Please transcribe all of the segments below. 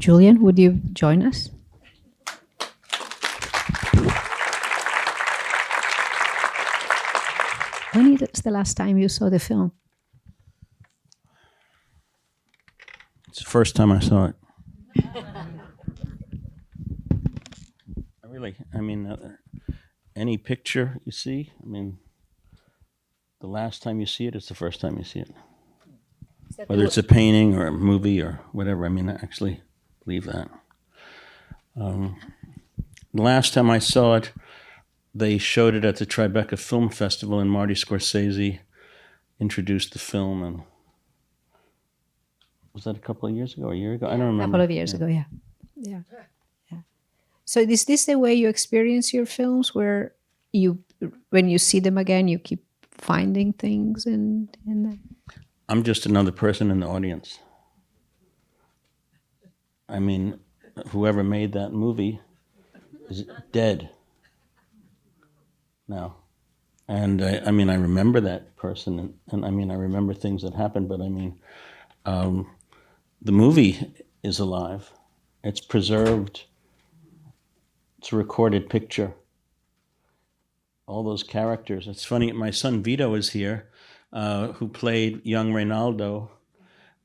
Julian, would you join us? When is the last time you saw the film? It's the first time I saw it. Really, I mean, any picture you see, I mean, the last time you see it is the first time you see it. Whether it's a painting or a movie or whatever, I mean, I actually believe that. The last time I saw it, they showed it at the Tribeca Film Festival, and Marty Scorsese introduced the film. And was that a couple of years ago or a year ago? I don't remember. A couple of years ago, yeah. So is this the way you experience your films, where when you see them again, you keep finding things in them? I'm just another person in the audience. I mean, whoever made that movie is dead now. And I mean, I remember that person, and I mean, I remember things that happened, but I mean, the movie is alive. It's preserved. It's a recorded picture. All those characters. It's funny, my son Vito is here, who played young Reynaldo.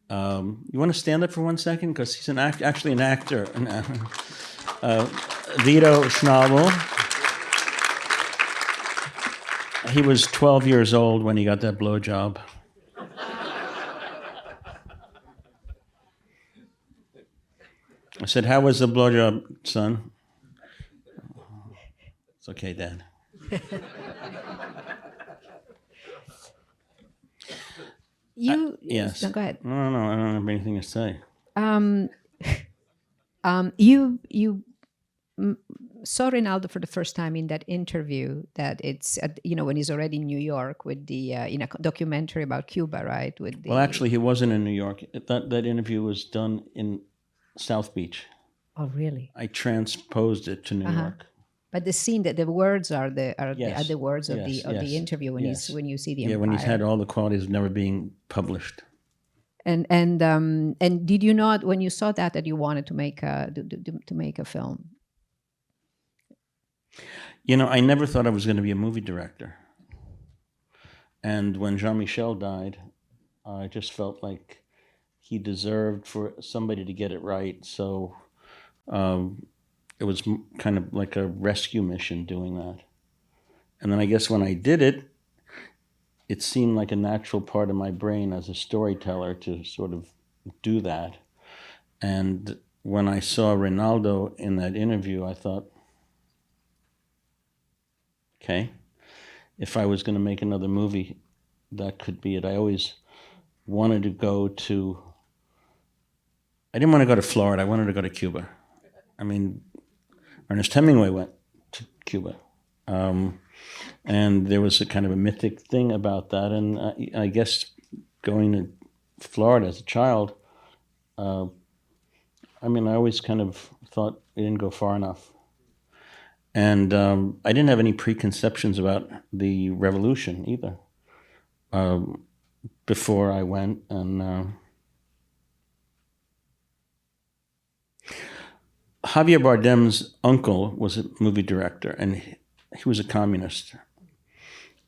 You want to stand up for 1 second? Because he's actually an actor. Vito Schnabel. He was 12 years old when he got that blowjob. I said, "How was the blowjob, son?" "It's okay, Dad." Yes. No, go ahead. No, I don't have anything to say. You saw Ronaldo for the first time in that interview that it's when he's already in New York with the in a documentary about Cuba, right? Well, actually, he wasn't in New York. That interview was done in South Beach. Oh, really? I transposed it to New York. But the scene, that the words are the Yes. words of Yes, the interview when you see the Empire. Yeah, when he's had all the qualities of never being published. And did you not, when you saw that you wanted to make a film? You know, I never thought I was going to be a movie director. And when Jean-Michel died, I just felt like he deserved for somebody to get it right. So it was kind of like a rescue mission doing that. And then I guess when I did it, it seemed like a natural part of my brain as a storyteller to sort of do that. And when I saw Ronaldo in that interview, I thought, okay, if I was going to make another movie, that could be it. I always wanted to go to, I didn't want to go to Florida, I wanted to go to Cuba. I mean, Ernest Hemingway went to Cuba. And there was a kind of a mythic thing about that. And I guess going to Florida as a child, I mean, I always kind of thought it didn't go far enough. And I didn't have any preconceptions about the revolution either before I went. And Javier Bardem's uncle was a movie director, and he was a communist.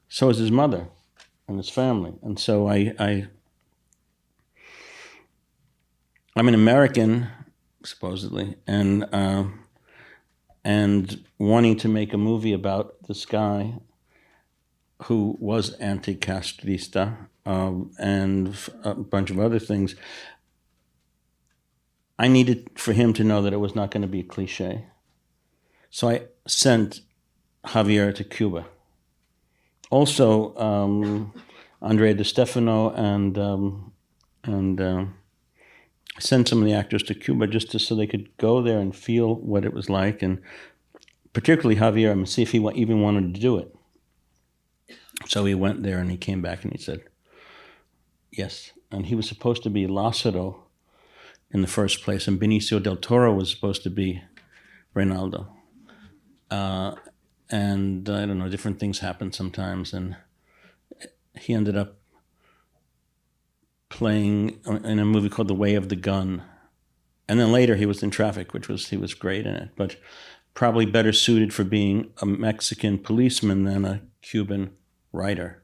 So was his mother and his family. And so I'm an American, supposedly, and wanting to make a movie about this guy who was anti-castrista and a bunch of other things. I needed for him to know that it was not going to be a cliche. So I sent Javier to Cuba. Also, Andrea Di Stefano and sent some of the actors to Cuba just so they could go there and feel what it was like, and particularly Javier, and see if he even wanted to do it. So he went there and he came back and he said, yes. And he was supposed to be Lázaro in the first place, and Benicio del Toro was supposed to be Reynaldo. And I don't know, different things happen sometimes, and he ended up playing in a movie called The Way of the Gun, And then later he was in Traffic, he was great in it, but probably better suited for being a Mexican policeman than a Cuban writer.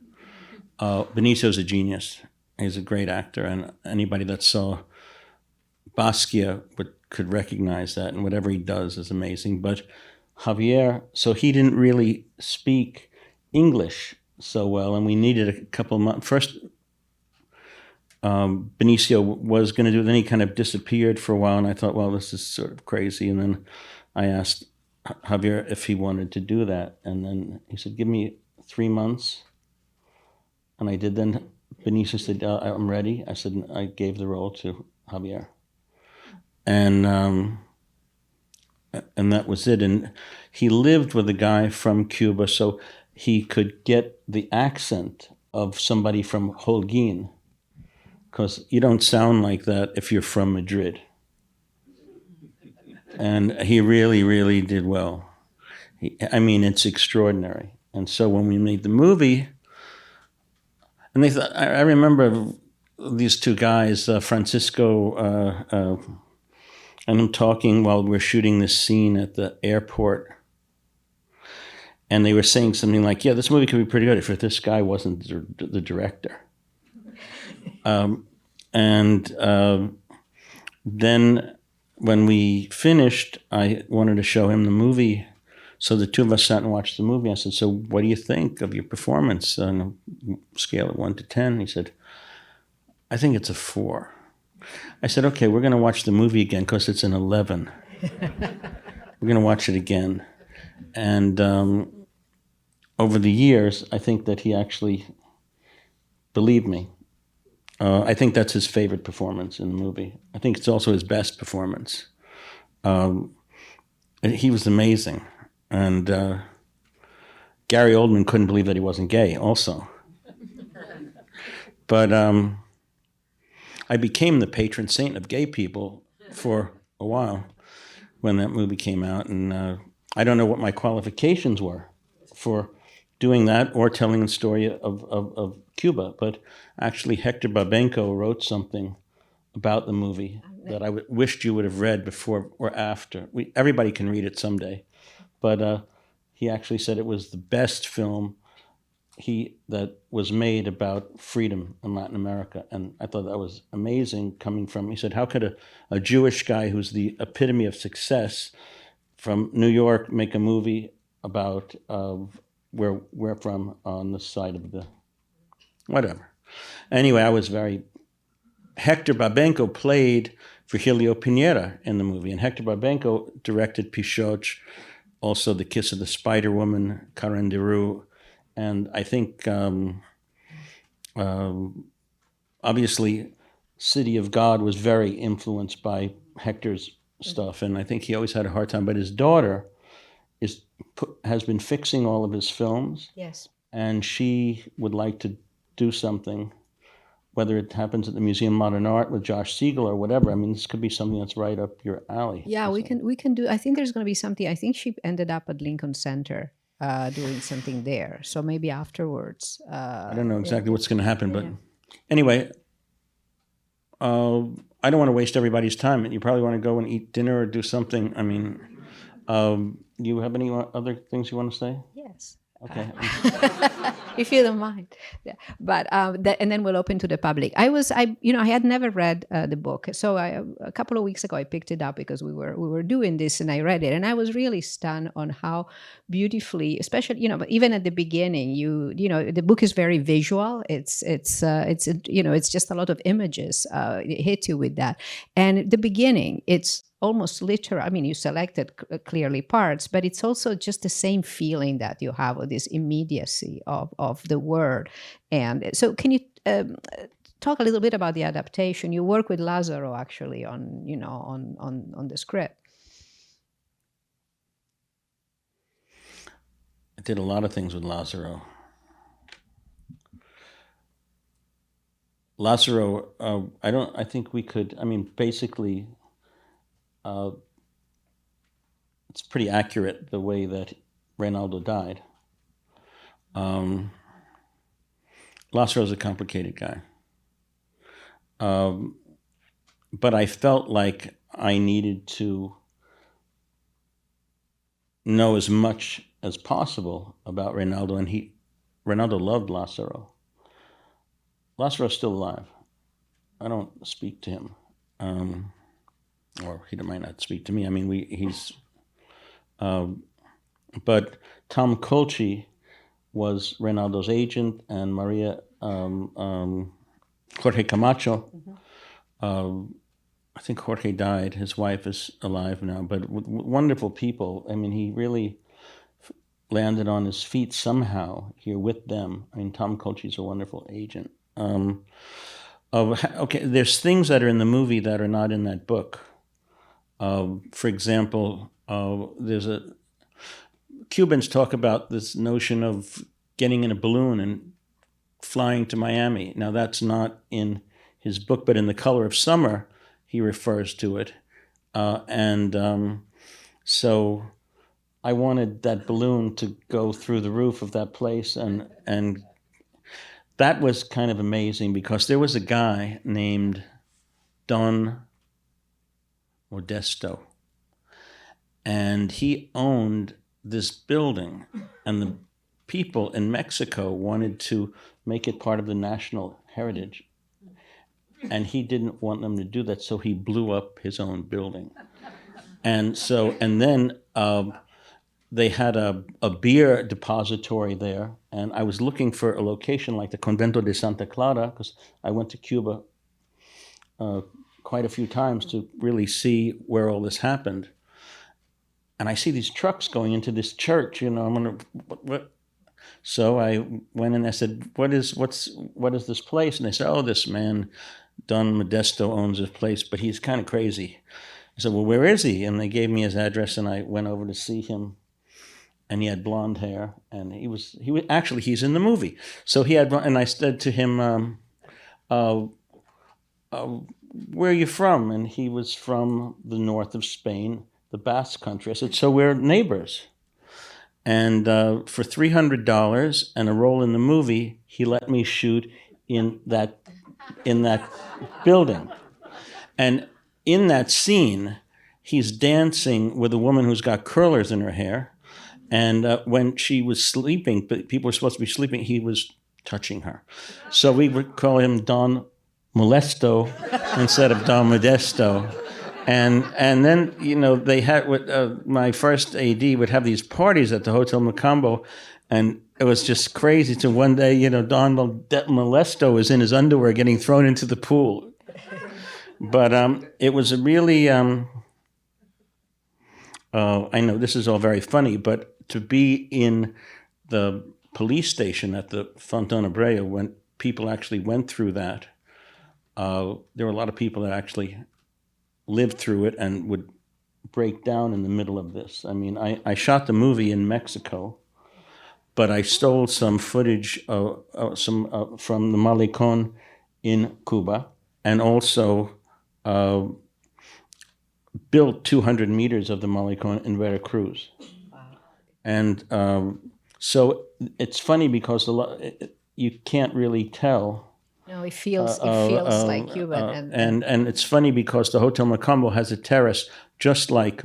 Benicio's a genius. He's a great actor, and anybody that saw Basquiat could recognize that, and whatever he does is amazing. But Javier, so he didn't really speak English so well, and we needed a couple of months. First, Benicio was going to do it, then he kind of disappeared for a while, and I thought, well, this is sort of crazy. And then I asked Javier if he wanted to do that, and then he said, give me 3 months. And I did. Then Benicio said, I'm ready. I said, I gave the role to Javier. And that was it. And he lived with a guy from Cuba, so he could get the accent of somebody from Holguin, because you don't sound like that if you're from Madrid. And he really, really did well. It's extraordinary. And so when we made the movie, and they thought, I remember these two guys, Francisco and him, talking while we're shooting this scene at the airport. And they were saying something like, yeah, this movie could be pretty good if this guy wasn't the director. Then when we finished, I wanted to show him the movie. So the two of us sat and watched the movie. I said, so what do you think of your performance on a scale of 1 to 10? He said, I think it's a 4. I said, okay, we're going to watch the movie again because it's an 11. We're going to watch it again. And over the years, I think that he actually believed me. I think that's his favorite performance in the movie. I think it's also his best performance. He was amazing. And Gary Oldman couldn't believe that he wasn't gay also. But I became the patron saint of gay people for a while when that movie came out. And I don't know what my qualifications were for doing that or telling the story of Cuba. But actually, Hector Babenco wrote something about the movie that I wished you would have read before or after. Everybody can read it someday. But he actually said it was the best film that was made about freedom in Latin America. And I thought that was amazing coming from, he said, how could a Jewish guy who's the epitome of success from New York make a movie about where we're from on the side of the, whatever. Anyway, I was Hector Babenco played Virgilio Pinera in the movie, and Hector Babenco directed Pichoch, also The Kiss of the Spider Woman, Carandiru, and I think obviously City of God was very influenced by Hector's stuff, and I think he always had a hard time. But his daughter has been fixing all of his films. Yes. And she would like to do something, whether it happens at the Museum of Modern Art with Josh Siegel or whatever. This could be something that's right up your alley. Yeah, we can do. I think there's going to be something. I think she ended up at Lincoln Center doing something there. So maybe afterwards. I don't know exactly what's going to happen, but anyway, I don't want to waste everybody's time. You probably want to go and eat dinner or do something. You have any other things you want to say? Yes. Okay. If you don't mind. Yeah. But and then we'll open to the public. I had never read the book, so a couple of weeks ago I picked it up because we were doing this, and I read it, and I was really stunned on how beautifully, especially but even at the beginning, the book is very visual. It's just a lot of images. It hit you with that, and at the beginning it's almost literal. You selected clearly parts, but it's also just the same feeling that you have with this immediacy of the word. And so can you talk a little bit about the adaptation? You work with Lazzaro actually on the script. I did a lot of things with Lazzaro. I think we could, basically, it's pretty accurate the way that Reynaldo died. Lazzaro's a complicated guy. But I felt like I needed to know as much as possible about Reinaldo, and Reinaldo loved Lazzaro. Lazzaro's still alive. I don't speak to him, or he might not speak to me. I mean, but Tom Colci was Reinaldo's agent, and Maria Jorge Camacho. I think Jorge died. His wife is alive now, but wonderful people. I mean, he really landed on his feet somehow here with them. I mean, Tom Colci's a wonderful agent. Okay, there's things that are in the movie that are not in that book. For example, Cubans talk about this notion of getting in a balloon and flying to Miami. Now, that's not in his book, but in The Color of Summer, he refers to it. So I wanted that balloon to go through the roof of that place, and that was kind of amazing because there was a guy named Don Modesto, and he owned this building, and the people in Mexico wanted to make it part of the national heritage, and he didn't want them to do that, so he blew up his own building. And then they had a beer depository there, and I was looking for a location like the Convento de Santa Clara, because I went to Cuba quite a few times to really see where all this happened. And I see these trucks going into this church, I'm gonna, what? So I went and I said, what is this place? And they said, oh, this man, Don Modesto, owns this place, but he's kind of crazy. I said, well, where is he? And they gave me his address, and I went over to see him. And he had blonde hair, and he was actually, he's in the movie. So he had, and I said to him, where are you from? And he was from the north of Spain, the Basque country. I said, so we're neighbors. And for $300 and a role in the movie, he let me shoot in that building. And in that scene, he's dancing with a woman who's got curlers in her hair. And when she was sleeping, but people were supposed to be sleeping, he was touching her. So we would call him Don Molesto instead of Don Modesto. And then, they had, my first AD would have these parties at the Hotel Macambo, and it was just crazy. So one day, Don Molesto was in his underwear getting thrown into the pool. But it was a really, I know this is all very funny, but to be in the police station at the Fontana Brea when people actually went through that, there were a lot of people that actually lived through it and would break down in the middle of this. I mean, I shot the movie in Mexico, but I stole some footage from the Malecón in Cuba, and also built 200 meters of the Malecón in Veracruz. And so it's funny because you can't really tell. No, it feels like Cuban. And it's funny because the Hotel Macambo has a terrace just like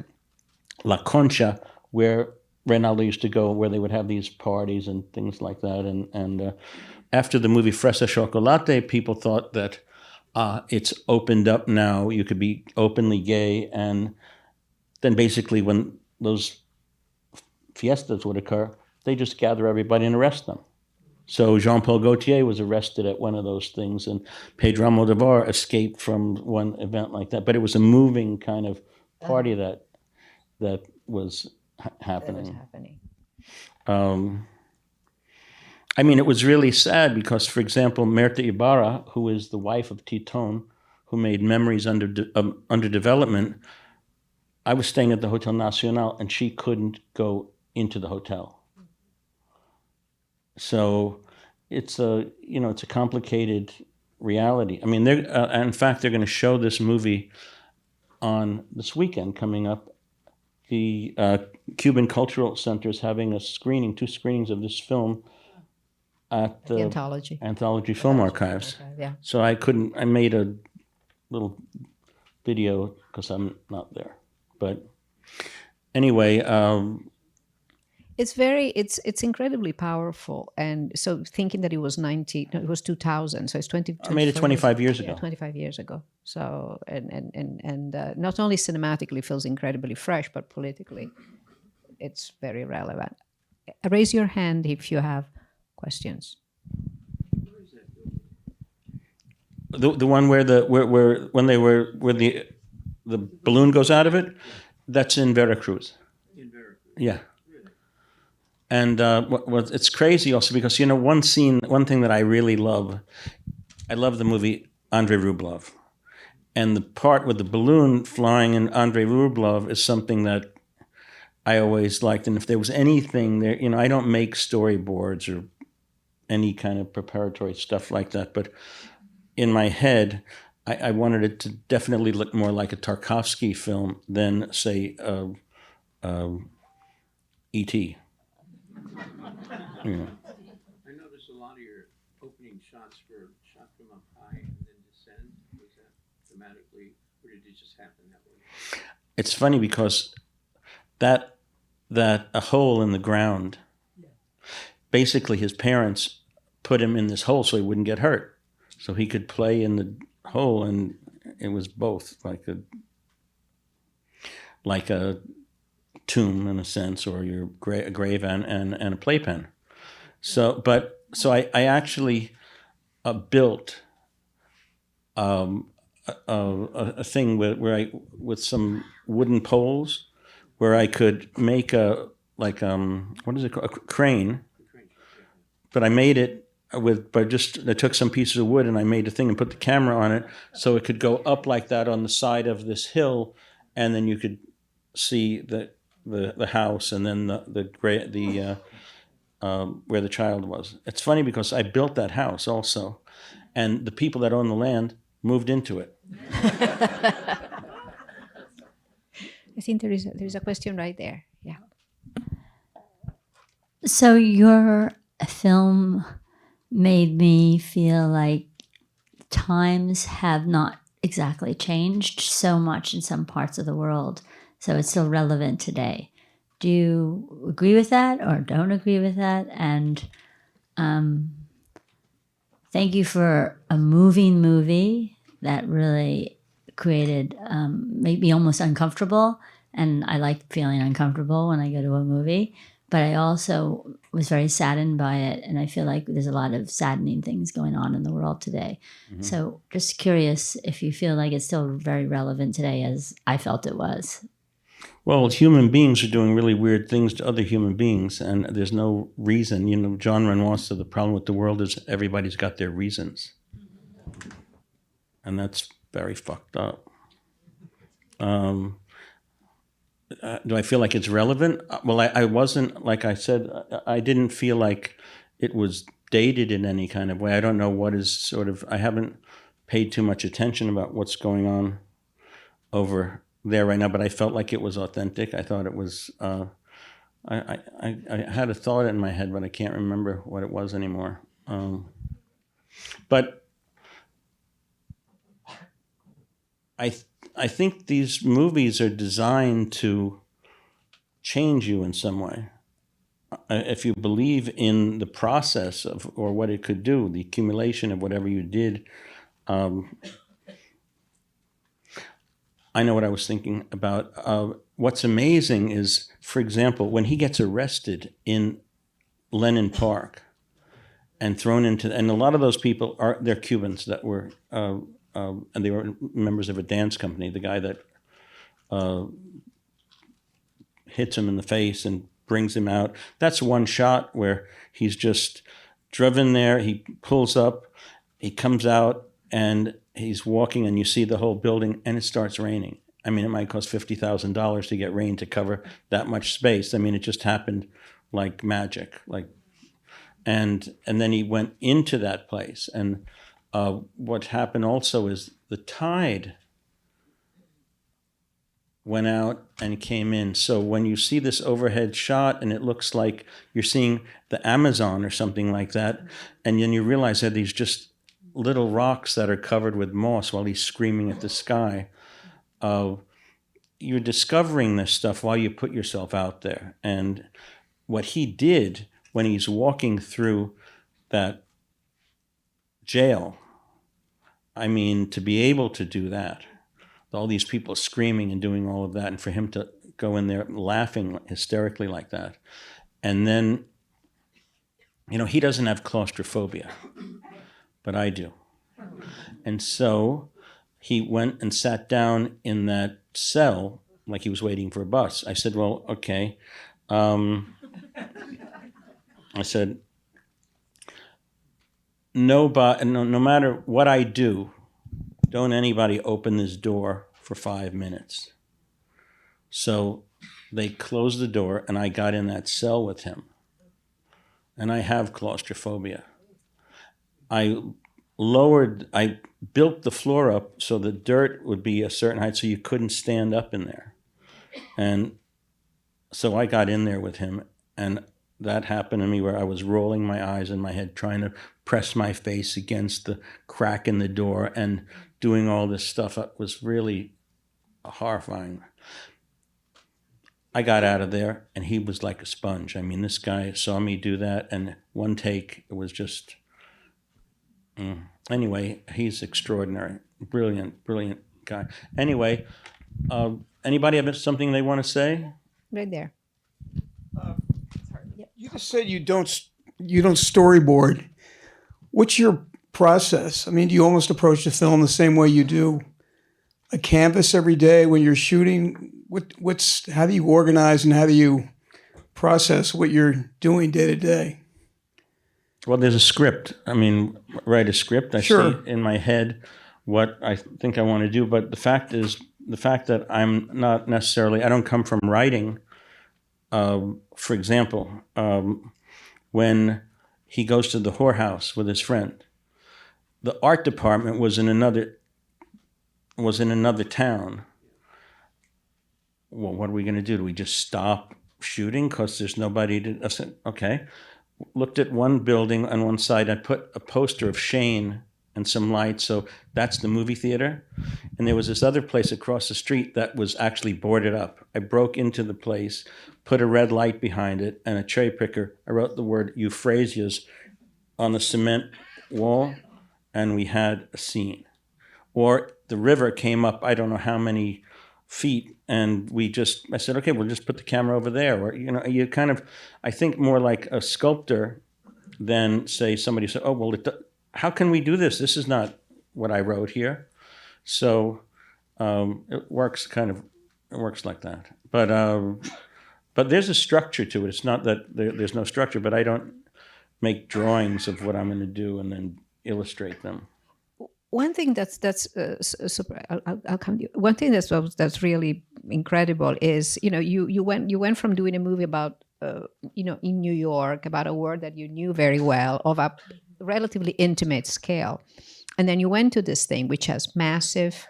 La Concha, where Reinaldo used to go, where they would have these parties and things like that. And after the movie Fresa Chocolate, people thought that it's opened up now. You could be openly gay. And then basically when those fiestas would occur, they just gather everybody and arrest them. So Jean-Paul Gaultier was arrested at one of those things, and Pedro Almodovar escaped from one event like that. But it was a moving kind of party that was happening. I mean, it was really sad because, for example, Mirta Ibarra, who is the wife of Titon, who made Memories Under Development, I was staying at the Hotel Nacional, and she couldn't go into the hotel. So it's a complicated reality. I mean, in fact, they're going to show this movie on this weekend coming up. The Cuban Cultural Center is having two screenings of this film at the Anthology Film Archives. Yeah. So I made a little video because I'm not there. But anyway, it's incredibly powerful. And so thinking that it was 90, no, it was 2000, so it's 20. I made it 25 years ago. Yeah, 25 years ago. So and not only cinematically feels incredibly fresh, but politically, it's very relevant. Raise your hand if you have questions. The one where the balloon goes out of it, that's in Veracruz. In Veracruz. Yeah. And it's crazy also because, one thing that I really love, I love the movie Andrei Rublev. And the part with the balloon flying in Andrei Rublev is something that I always liked. And if there was anything there, I don't make storyboards or any kind of preparatory stuff like that. But in my head, I wanted it to definitely look more like a Tarkovsky film than, say, E.T. I noticed a lot of your opening shots were shot from up high and then descend. Was that dramatically, or did it just happen that way? It's funny because that a hole in the ground, basically his parents put him in this hole so he wouldn't get hurt. So he could play in the hole, and it was both like a tomb in a sense, or your a grave and a playpen. So I actually built a thing with some wooden poles where I could make what is it called, a crane, but I made it I took some pieces of wood and I made a thing and put the camera on it so it could go up like that on the side of this hill, and then you could see the house and then the where the child was. It's funny because I built that house also, and the people that own the land moved into it. I think there is a question right there. Yeah. So your film made me feel like times have not exactly changed so much in some parts of the world, so it's still relevant today. Do you agree with that or don't agree with that? And thank you for a moving movie that really made me almost uncomfortable. And I like feeling uncomfortable when I go to a movie. But I also was very saddened by it. And I feel like there's a lot of saddening things going on in the world today. Mm-hmm. So just curious if you feel like it's still very relevant today as I felt it was. Well, human beings are doing really weird things to other human beings, and there's no reason. John Renoir said the problem with the world is everybody's got their reasons. And that's very fucked up. Do I feel like it's relevant? Well, I wasn't, like I said, I didn't feel like it was dated in any kind of way. I don't know what is I haven't paid too much attention about what's going on over there right now, but I felt like it was authentic. I thought it was, I had a thought in my head, but I can't remember what it was anymore. But I think these movies are designed to change you in some way. If you believe in the process of, or what it could do, the accumulation of whatever you did. I know what I was thinking about. What's amazing is, for example, when he gets arrested in Lenin Park and thrown into, and a lot of those people they're Cubans that were, and they were members of a dance company. The guy that hits him in the face and brings him out. That's one shot where he's just driven there. He pulls up, he comes out, and he's walking, and you see the whole building, and it starts raining. I mean, it might cost $50,000 to get rain to cover that much space. I mean, it just happened like magic. And then he went into that place, and what happened also is the tide went out and came in. So when you see this overhead shot and it looks like you're seeing the Amazon or something like that, and then you realize that these just little rocks that are covered with moss while he's screaming at the sky, you're discovering this stuff while you put yourself out there. And what he did when he's walking through that jail, I mean, to be able to do that, all these people screaming and doing all of that, and for him to go in there laughing hysterically like that. And then, he doesn't have claustrophobia, but I do. And so he went and sat down in that cell like he was waiting for a bus. I said, well, okay. I said, no matter what I do, don't anybody open this door for 5 minutes. So they closed the door, and I got in that cell with him. And I have claustrophobia. I built the floor up so the dirt would be a certain height so you couldn't stand up in there. And so I got in there with him, and that happened to me where I was rolling my eyes in my head, trying to press my face against the crack in the door and doing all this stuff. It was really horrifying. I got out of there, and he was like a sponge. I mean, this guy saw me do that, and one take, it was just... Anyway, he's extraordinary. Brilliant, brilliant guy. Anyway, anybody have something they want to say? Right there. You just said you don't storyboard. What's your process? I mean, do you almost approach the film the same way you do a canvas every day when you're shooting? How do you organize and how do you process what you're doing day to day? Well, there's a script. I mean, write a script. I Sure. see in my head what I think I want to do. But the fact that I'm not necessarily, I don't come from writing. For example, when he goes to the whorehouse with his friend, the art department was in another town. Well, what are we going to do? Do we just stop shooting because there's nobody to? I said, okay. Looked at one building on one side. I put a poster of Shane and some lights. So that's the movie theater. And there was this other place across the street that was actually boarded up. I broke into the place, put a red light behind it and a cherry picker. I wrote the word Euphrasias on the cement wall, and we had a scene. Or the river came up, I don't know how many feet, and I said, okay, we'll just put the camera over there. Or, you kind of, I think more like a sculptor than say somebody said, oh, well, how can we do this? This is not what I wrote here. So it works like that. But there's a structure to it. It's not that there's no structure, but I don't make drawings of what I'm going to do and then illustrate them. One thing that's super. I'll come to you. One thing that's really incredible is you went from doing a movie about in New York about a world that you knew very well of a relatively intimate scale, and then you went to this thing which has massive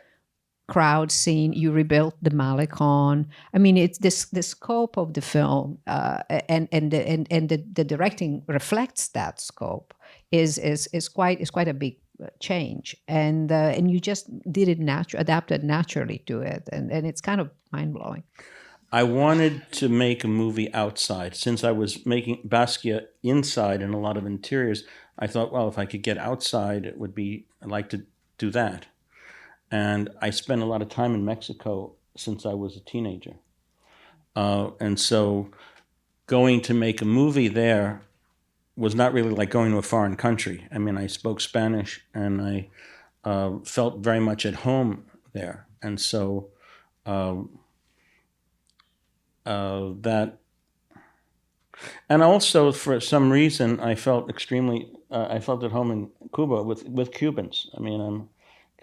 crowd scene. You rebuilt the Malecon. I mean, it's the scope of the film and the directing reflects that scope is quite a big change, and you just did it adapted naturally to it, and it's kind of mind-blowing. I wanted to make a movie outside. Since I was making Basquiat inside and a lot of interiors, I thought, well, if I could get outside, I'd like to do that. And I spent a lot of time in Mexico since I was a teenager. And so going to make a movie there was not really like going to a foreign country. I mean, I spoke Spanish and I felt very much at home there. And so that, and also for some reason, I felt at home in Cuba with Cubans. I mean, I'm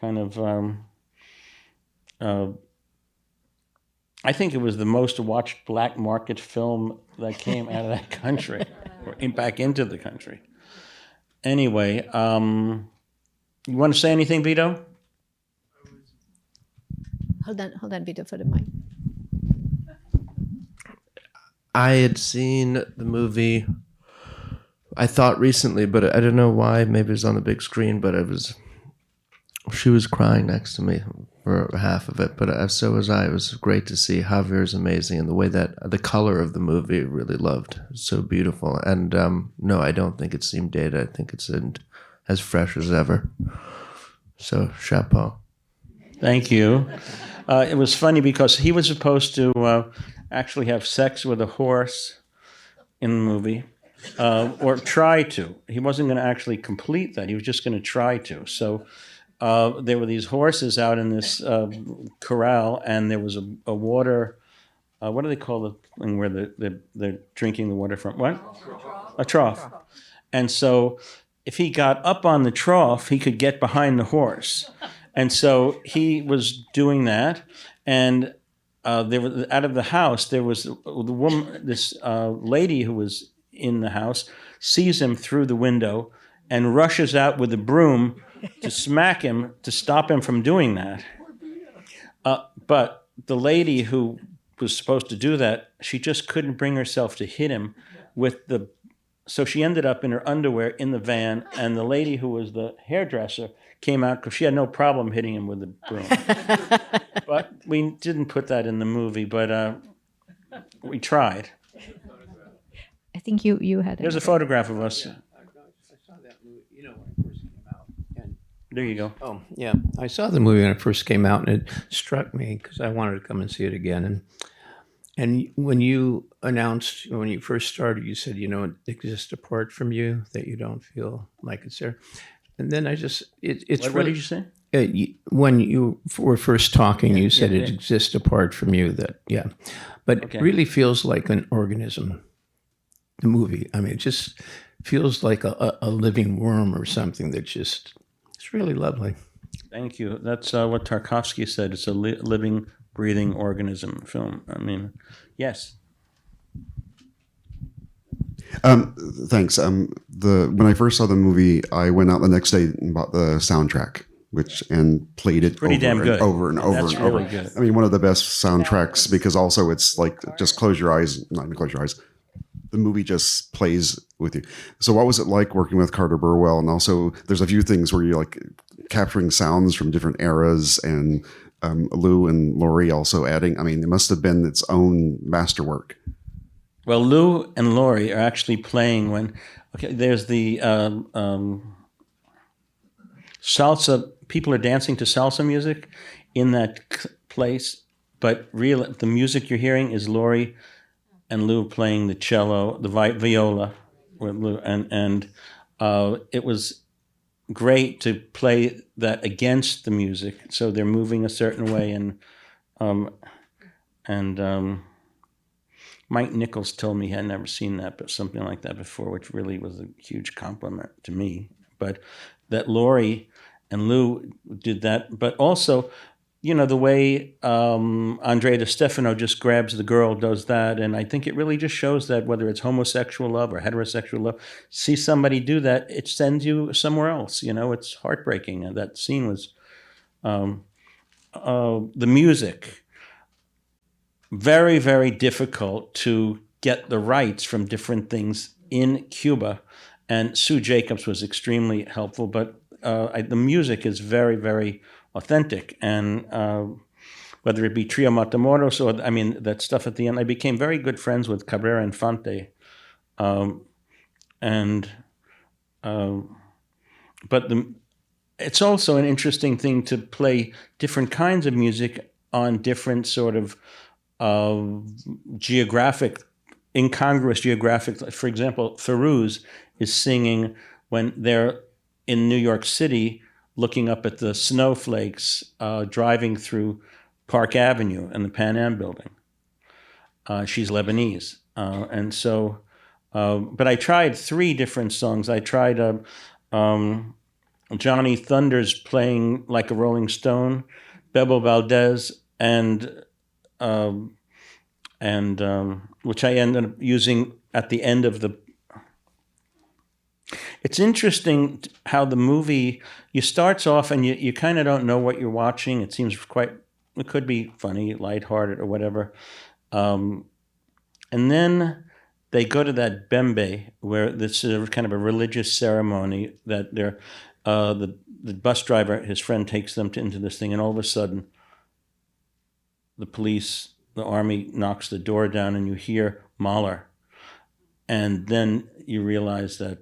kind of, I think it was the most watched black market film that came out of that country, or back into the country. Anyway, you want to say anything, Vito? Hold on, Vito, for the mic. I had seen the movie, I thought recently, but I don't know why. Maybe it was on the big screen, but she was crying next to me. for half of it, but so was I. It was great to see. Javier's amazing, and the way that the color of the movie really loved. It's so beautiful. And no, I don't think it seemed dated. I think it's as fresh as ever. So chapeau. Thank you. It was funny because he was supposed to actually have sex with a horse in the movie, or try to. He wasn't going to actually complete that. He was just going to try to. So there were these horses out in this corral, and there was a water. What do they call the thing where they're drinking the water from? What? A trough. And so if he got up on the trough, he could get behind the horse. And so he was doing that, and there was, out of the house, there was the woman, this lady who was in the house, sees him through the window and rushes out with a broom to smack him, to stop him from doing that. But the lady who was supposed to do that, she just couldn't bring herself to hit him with the, so she ended up in her underwear in the van, and the lady who was the hairdresser came out because she had no problem hitting him with a broom. But we didn't put that in the movie, but we tried. I think you had. There's a photograph of us. I saw that movie, when it first came out. And There you go. oh, yeah, I saw the movie when it first came out, and it struck me because I wanted to come and see it again. And when you announced, when you first started, you said, it exists apart from you, that you don't feel like it's there. And then I just, it's What really, did you say? when you were first talking, you said yeah. it exists apart from you, that, yeah. But Okay. it really feels like an organism, the movie. I mean, it just feels like a living worm or something that just, it's really lovely. Thank you. That's what Tarkovsky said. It's a living, breathing organism film. I mean, yes. Thanks. When I first saw the movie, I went out the next day and bought the soundtrack, and played it Pretty damn good. over and over That's and over. really good. I mean, one of the best soundtracks, because also it's like, just close your eyes, not even close your eyes. The movie just plays with you. So what was it like working with Carter Burwell? And also there's a few things where you're like capturing sounds from different eras, and Lou and Laurie also adding. I mean, it must have been its own masterwork. Well, Lou and Laurie are actually playing when, there's the salsa, people are dancing to salsa music in that place, but the music you're hearing is Laurie and Lou playing the cello, the viola, with Lou, and it was great to play that against the music. So they're moving a certain way, and Mike Nichols told me he had never seen that, but something like that before, which really was a huge compliment to me. But that Laurie and Lou did that, but also, the way Andrea Di Stefano just grabs the girl, does that, and I think it really just shows that whether it's homosexual love or heterosexual love, see somebody do that, it sends you somewhere else. It's heartbreaking. And that scene was the music. Very, very difficult to get the rights from different things in Cuba, and Sue Jacobs was extremely helpful. But the music is very, very authentic, and whether it be Trio Matamoros or that stuff at the end, I became very good friends with Cabrera Infante, but it's also an interesting thing to play different kinds of music on different sort of incongruous geographic. For example, Ferouz is singing when they're in New York City, looking up at the snowflakes, driving through Park Avenue and the Pan Am building. She's Lebanese. And so, but I tried 3 different songs. I tried Johnny Thunders playing Like a Rolling Stone, Bebo Valdez, and which I ended up using at the end of the. It's interesting how the movie, you starts off and you kind of don't know what you're watching. It seems it could be funny, lighthearted, or whatever. And then they go to that bembe, where this is kind of a religious ceremony that the bus driver, his friend, takes them into this thing, and all of a sudden the police, the army knocks the door down, and you hear Mahler, and then you realize that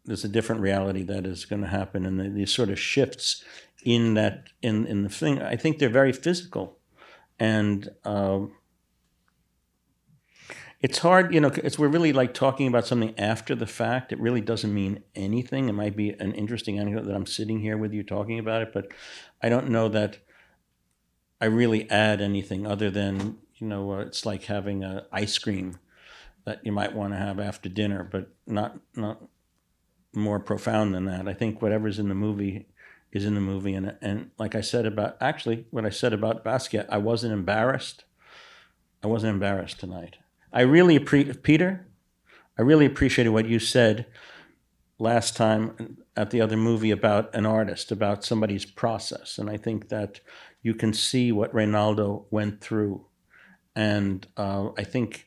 there's a different reality that is going to happen, and these sort of shifts in that in the thing. I think they're very physical, and it's hard, we're really like talking about something after the fact. It really doesn't mean anything. It might be an interesting anecdote that I'm sitting here with you talking about it, but I don't know that I really add anything other than, it's like having a ice cream that you might want to have after dinner, but not more profound than that. I think whatever's in the movie is in the movie. And like I said what I said about Basquiat, I wasn't embarrassed. I wasn't embarrassed tonight. Peter, I really appreciated what you said last time at the other movie about an artist, about somebody's process. And I think that you can see what Reynaldo went through. And I think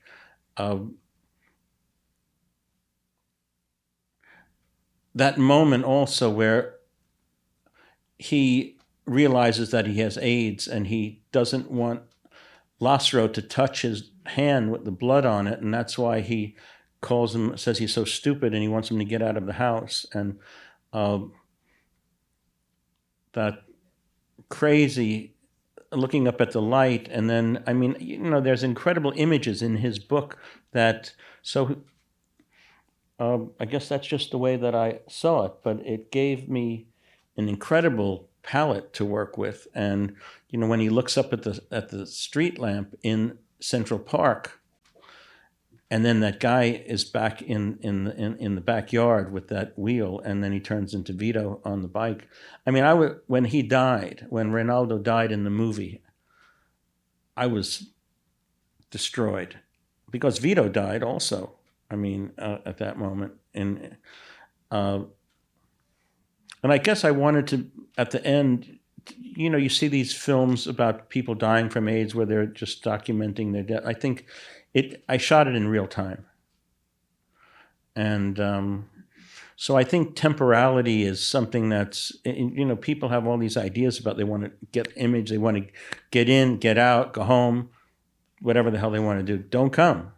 that moment also where he realizes that he has AIDS and he doesn't want Lazzaro to touch his hand with the blood on it, and that's why he calls him, says he's so stupid, and he wants him to get out of the house. And that crazy looking up at the light, and then there's incredible images in his book that I guess that's just the way that I saw it, but it gave me an incredible palette to work with. And when he looks up at the street lamp in Central Park, and then that guy is back in the backyard with that wheel, and then he turns into Vito on the bike. When Reynaldo died in the movie, I was destroyed because Vito died also. At that moment, and I guess I wanted to, at the end, you see these films about people dying from AIDS where they're just documenting their death. I think I shot it in real time. And so I think temporality is something that's, people have all these ideas about, they want to get image, they want to get in, get out, go home, whatever the hell they want to do. Don't come.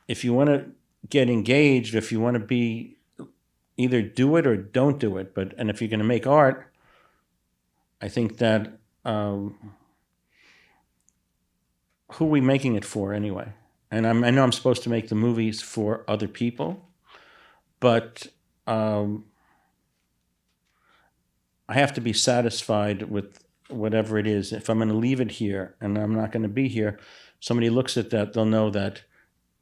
If you want to get engaged, if you want to be, either do it or don't do it. And if you're going to make art, I think that who are we making it for anyway? And I know I'm supposed to make the movies for other people, but I have to be satisfied with whatever it is. If I'm going to leave it here and I'm not going to be here, somebody looks at that, they'll know that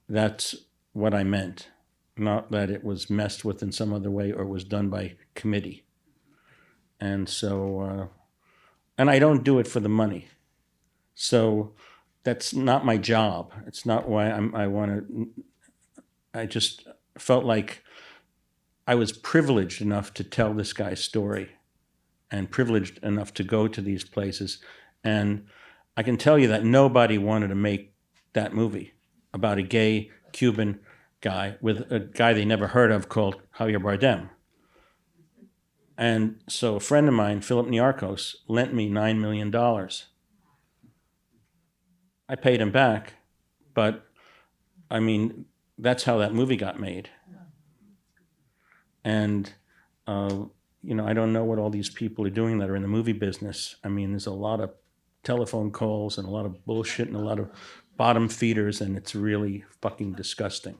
that's what I meant, not that it was messed with in some other way or was done by committee. And so, and I don't do it for the money. So that's not my job. It's not why I just felt like I was privileged enough to tell this guy's story and privileged enough to go to these places. And I can tell you that nobody wanted to make that movie about a gay Cuban guy with a guy they never heard of called Javier Bardem. And so a friend of mine, Philip Niarchos, lent me $9 million. I paid him back, but that's how that movie got made. And, I don't know what all these people are doing that are in the movie business. There's a lot of telephone calls and a lot of bullshit and a lot of bottom feeders, and it's really fucking disgusting.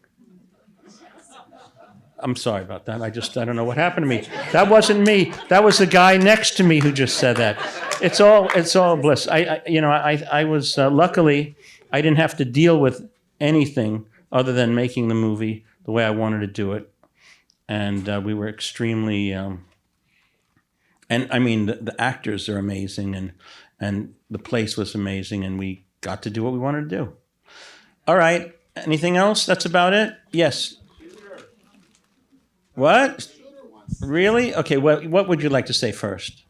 I'm sorry about that. I don't know what happened to me. That wasn't me. That was the guy next to me who just said that. It's all bliss. I was luckily I didn't have to deal with anything other than making the movie the way I wanted to do it, and we were extremely. The actors are amazing, and the place was amazing, and we got to do what we wanted to do. All right. Anything else? That's about it? Yes. What? Really? Okay. What would you like to say first?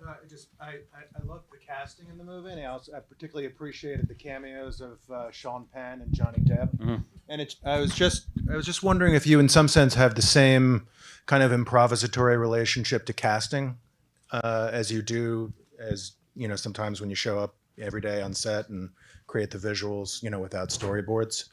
I love the casting in the movie, and I particularly appreciated the cameos of Sean Penn and Johnny Depp. Mm-hmm. And I was just wondering if you, in some sense, have the same kind of improvisatory relationship to casting as you do as sometimes when you show up every day on set and create the visuals, without storyboards.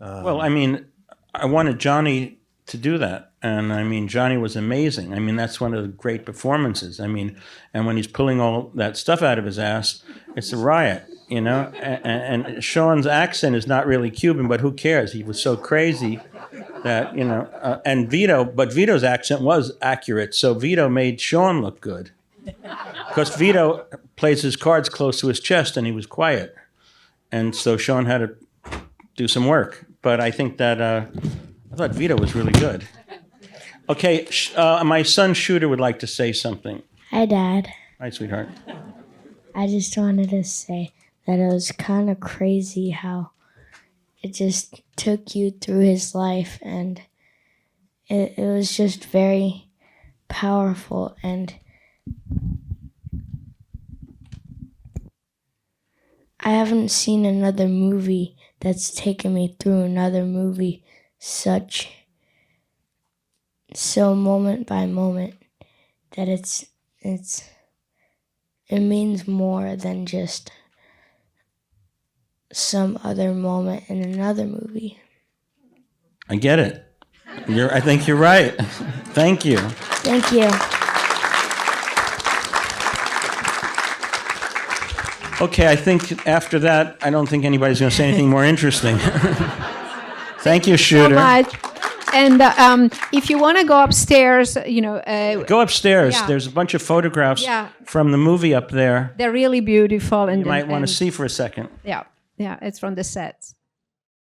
Well, I mean, I wanted Johnny to do that. And I mean, Johnny was amazing. I mean, that's one of the great performances. I mean, and when he's pulling all that stuff out of his ass, it's a riot, And Sean's accent is not really Cuban, but who cares? He was so crazy that, and Vito's accent was accurate. So Vito made Sean look good. Because Vito plays his cards close to his chest and he was quiet. And so Sean had to do some work. But I think that, I thought Vito was really good. Okay, my son Shooter would like to say something. Hi, Dad. Hi, sweetheart. I just wanted to say that it was kind of crazy how it just took you through his life, and it was just very powerful. And I haven't seen another movie that's taken me through another movie so moment by moment that it means more than just some other moment in another movie. I get it. I think you're right. Thank you. Thank you. Okay, I think after that, I don't think anybody's going to say anything more interesting. Thank you, Shooter. So much. And if you want to go upstairs, Go upstairs. Yeah. There's a bunch of photographs Yeah. from the movie up there. they're really beautiful. And You might want and- to see for a second. Yeah, it's from the sets.